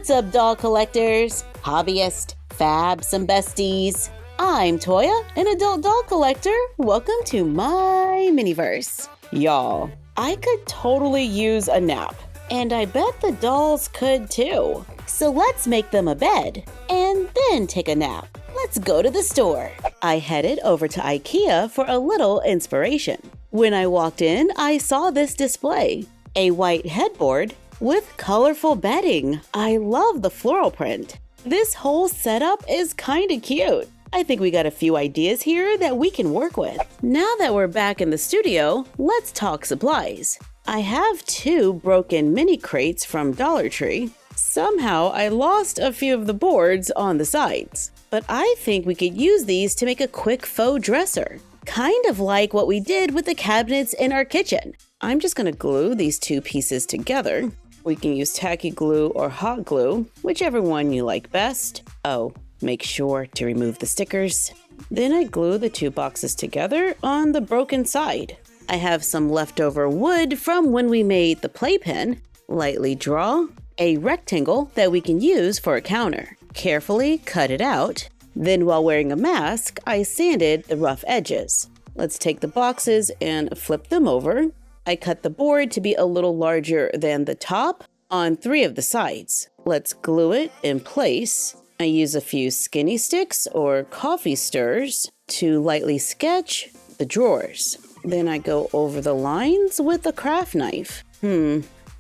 What's up, doll collectors, hobbyists, fabs, and besties? I'm Toya, an adult doll collector. Welcome to my miniverse. Y'all, I could totally use a nap, and I bet the dolls could too. So let's make them a bed, and then take a nap. Let's go to the store. I headed over to IKEA for a little inspiration. When I walked in, I saw this display. A white headboard with colorful bedding. I love the floral print. This whole setup is kinda cute. I think we got a few ideas here that we can work with. Now that we're back in the studio, let's talk supplies. I have 2 broken mini crates from DollarTree. Somehow I lost a few of the boards on the sides, but I think we could use these to make a quick faux dresser. Kind of like what we did with the cabinets in our kitchen. I'm just gonna glue these 2 pieces together. We can use tacky glue or hot glue, whichever one you like best. Oh, make sure to remove the stickers. Then I glue the 2 boxes together on the broken side. I have some leftover wood from when we made the playpen. Lightly draw a rectangle that we can use for a counter. Carefully cut it out. Then while wearing a mask, I sanded the rough edges. Let's take the boxes and flip them over. I cut the board to be a little larger than the top on 3 of the sides. Let's glue it in place. I use a few skinny sticks or coffee stirrers to lightly sketch the drawers. Then I go over the lines with a craft knife.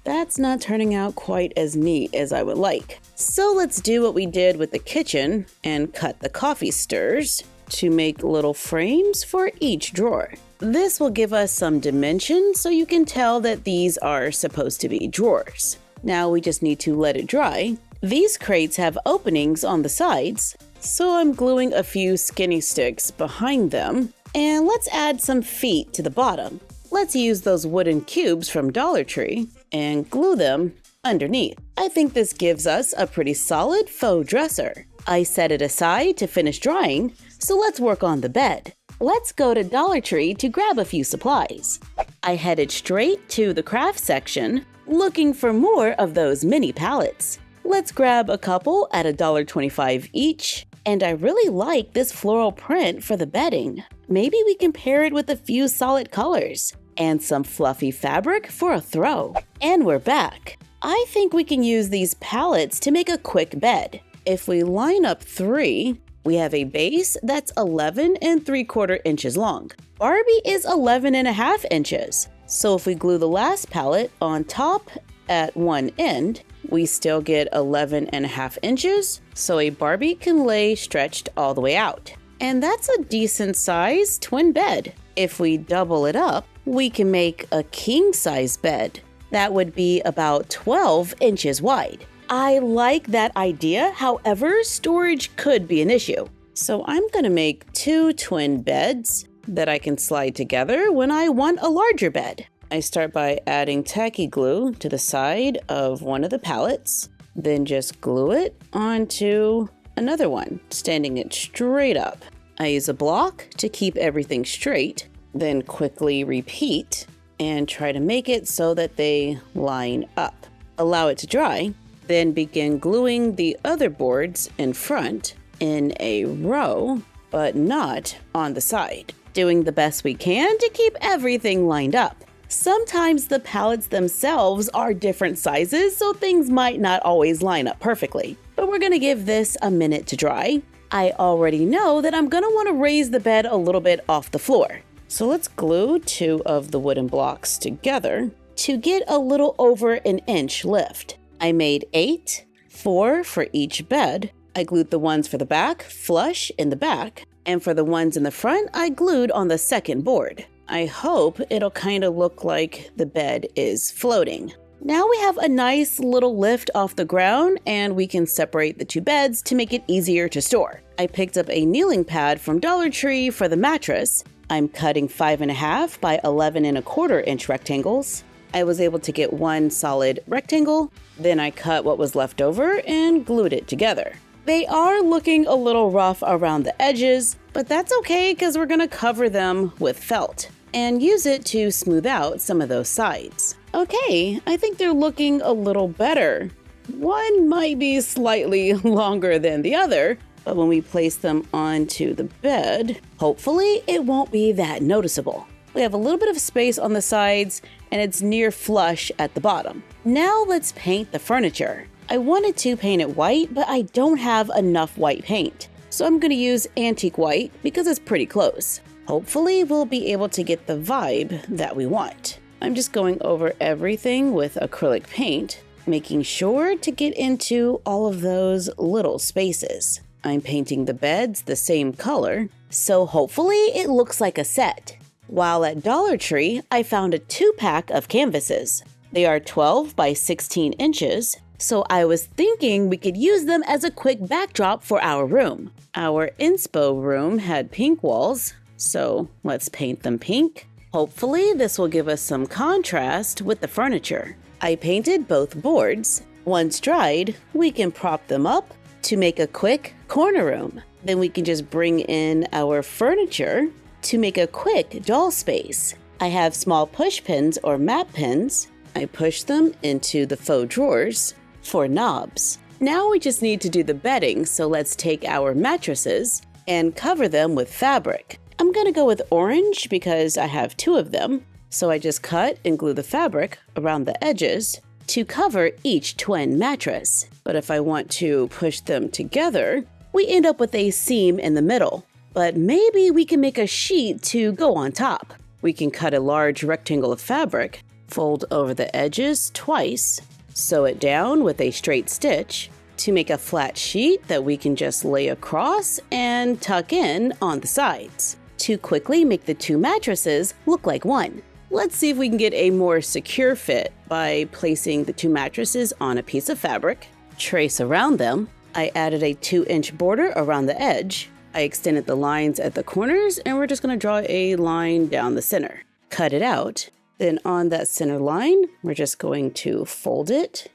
That's not turning out quite as neat as I would like. So let's do what we did with the kitchen and cut the coffee stirrers to make little frames for each drawer. This will give us some dimension so you can tell that these are supposed to be drawers. Now we just need to let it dry. These crates have openings on the sides, so I'm gluing a few skinny sticks behind them. And let's add some feet to the bottom. Let's use those wooden cubes from DollarTree and glue them underneath. I think this gives us a pretty solid faux dresser. I set it aside to finish drying, so let's work on the bed. Let's go to DollarTree to grab a few supplies. I headed straight to the craft section, looking for more of those mini pallets. Let's grab a couple at $1.25 each, and I really like this floral print for the bedding. Maybe we can pair it with a few solid colors and some fluffy fabric for a throw. And we're back. I think we can use these pallets to make a quick bed. If we line up 3, we have a base that's 11 3/4 inches long. Barbie is 11.5 inches. So if we glue the last pallet on top at one end, we still get 11.5 inches, so a Barbie can lay stretched all the way out. And that's a decent size twin bed. If we double it up, we can make a king size bed. That would be about 12 inches wide. I like that idea, however, storage could be an issue. So I'm gonna make 2 twin beds that I can slide together when I want a larger bed. I start by adding tacky glue to the side of one of the pallets, then just glue it onto another one, standing it straight up. I use a block to keep everything straight, then quickly repeat and try to make it so that they line up. Allow it to dry, then begin gluing the other boards in front in a row, but not on the side. Doing the best we can to keep everything lined up. Sometimes the pallets themselves are different sizes, so things might not always line up perfectly. But we're gonna give this a minute to dry. I already know that I'm gonna wanna raise the bed a little bit off the floor. So let's glue 2 of the wooden blocks together to get a little over an inch lift. I made 8, 4 for each bed. I glued the ones for the back flush in the back, and for the ones in the front, I glued on the second board. I hope it'll kind of look like the bed is floating. Now we have a nice little lift off the ground, and we can separate the 2 beds to make it easier to store. I picked up a kneeling pad from DollarTree for the mattress. I'm cutting 5.5 by 11 1/4 inch rectangles. I was able to get 1 solid rectangle, then I cut what was left over and glued it together. They are looking a little rough around the edges, but that's okay because we're gonna cover them with felt and use it to smooth out some of those sides. Okay, I think they're looking a little better. One might be slightly longer than the other, but when we place them onto the bed, hopefully it won't be that noticeable. We have a little bit of space on the sides and it's near flush at the bottom. Now let's paint the furniture. I wanted to paint it white, but I don't have enough white paint. So I'm going to use antique white because it's pretty close. Hopefully we'll be able to get the vibe that we want. I'm just going over everything with acrylic paint, making sure to get into all of those little spaces. I'm painting the beds the same color, so hopefully it looks like a set. While at DollarTree, I found a 2-pack of canvases. They are 12 by 16 inches, so I was thinking we could use them as a quick backdrop for our room. Our inspo room had pink walls, so let's paint them pink. Hopefully this will give us some contrast with the furniture. I painted both boards. Once dried, we can prop them up to make a quick corner room. Then we can just bring in our furniture to make a quick doll space. I have small push pins or map pins. I push them into the faux drawers for knobs. Now we just need to do the bedding, so let's take our mattresses and cover them with fabric. I'm gonna go with orange because I have 2 of them. So I just cut and glue the fabric around the edges to cover each twin mattress. But if I want to push them together, we end up with a seam in the middle. But maybe we can make a sheet to go on top. We can cut a large rectangle of fabric, fold over the edges twice, sew it down with a straight stitch to make a flat sheet that we can just lay across and tuck in on the sides to quickly make the 2 mattresses look like one. Let's see if we can get a more secure fit by placing the 2 mattresses on a piece of fabric, trace around them. I added a 2-inch border around the edge. I extended the lines at the corners and we're just going to draw a line down the center. Cut it out. Then on that center line, we're just going to fold it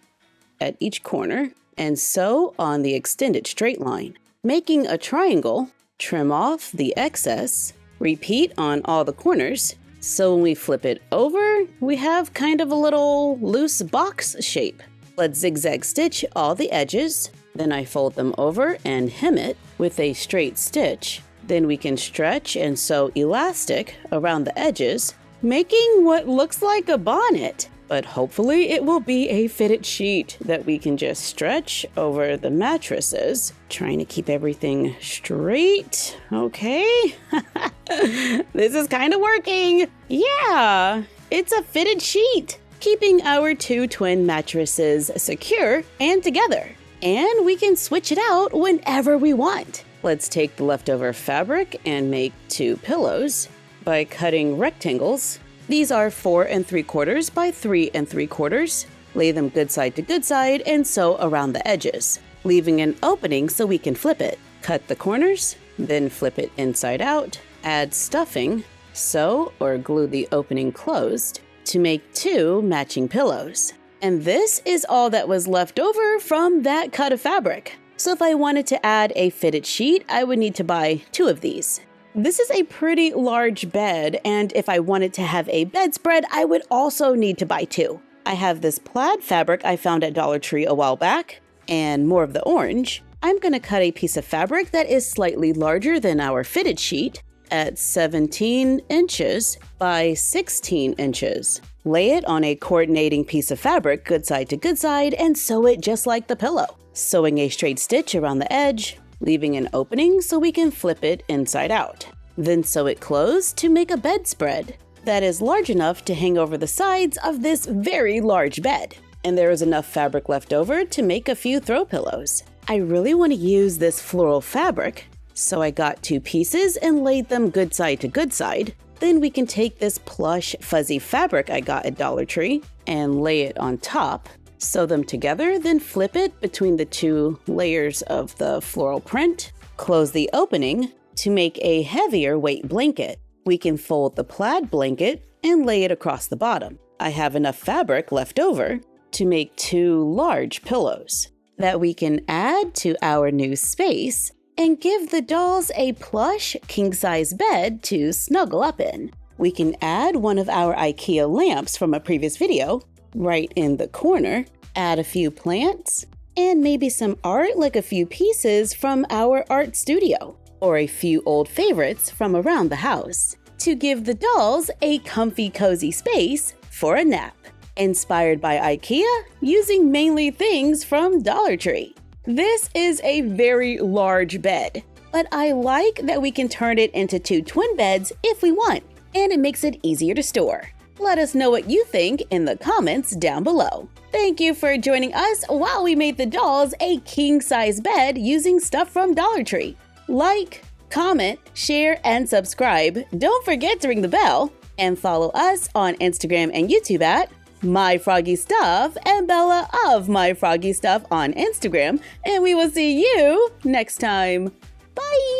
at each corner and sew on the extended straight line. Making a triangle, trim off the excess, repeat on all the corners. So when we flip it over, we have kind of a little loose box shape. Let's zigzag stitch all the edges. Then I fold them over and hem it with a straight stitch. Then we can stretch and sew elastic around the edges, making what looks like a bonnet. But hopefully it will be a fitted sheet that we can just stretch over the mattresses. Trying to keep everything straight. Okay. This is kind of working. Yeah, it's a fitted sheet, keeping our 2 twin mattresses secure and together. And we can switch it out whenever we want. Let's take the leftover fabric and make 2 pillows by cutting rectangles. These are 4 3/4 by 3 3/4. Lay them good side to good side and sew around the edges, leaving an opening so we can flip it. Cut the corners, then flip it inside out, add stuffing, sew or glue the opening closed to make 2 matching pillows. And this is all that was left over from that cut of fabric. So if I wanted to add a fitted sheet, I would need to buy 2 of these. This is a pretty large bed, and if I wanted to have a bedspread, I would also need to buy 2. I have this plaid fabric I found at DollarTree a while back, and more of the orange. I'm going to cut a piece of fabric that is slightly larger than our fitted sheet at 17 inches by 16 inches. Lay it on a coordinating piece of fabric good side to good side and sew it just like the pillow, sewing a straight stitch around the edge, leaving an opening so we can flip it inside out. Then sew it closed to make a bedspread that is large enough to hang over the sides of this very large bed. And there is enough fabric left over to make a few throw pillows. I really want to use this floral fabric, so I got 2 pieces and laid them good side to good side. Then we can take this plush fuzzy fabric I got at DollarTree and lay it on top. Sew them together, then flip it between the 2 layers of the floral print. Close the opening to make a heavier weight blanket. We can fold the plaid blanket and lay it across the bottom. I have enough fabric left over to make 2 large pillows that we can add to our new space and give the dolls a plush king-size bed to snuggle up in. We can add one of our IKEA lamps from a previous video right in the corner Add a few plants, and maybe some art like a few pieces from our art studio, or a few old favorites from around the house, to give the dolls a comfy, cozy space for a nap. Inspired by IKEA, using mainly things from DollarTree. This is a very large bed, but I like that we can turn it into 2 twin beds if we want, and it makes it easier to store. Let us know what you think in the comments down below. Thank you for joining us while we made the dolls a king-size bed using stuff from DollarTree. Like, comment, share, and subscribe. Don't forget to ring the bell, and follow us on Instagram and YouTube at MyFroggyStuff and Bella of MyFroggyStuff on Instagram, and we will see you next time. Bye!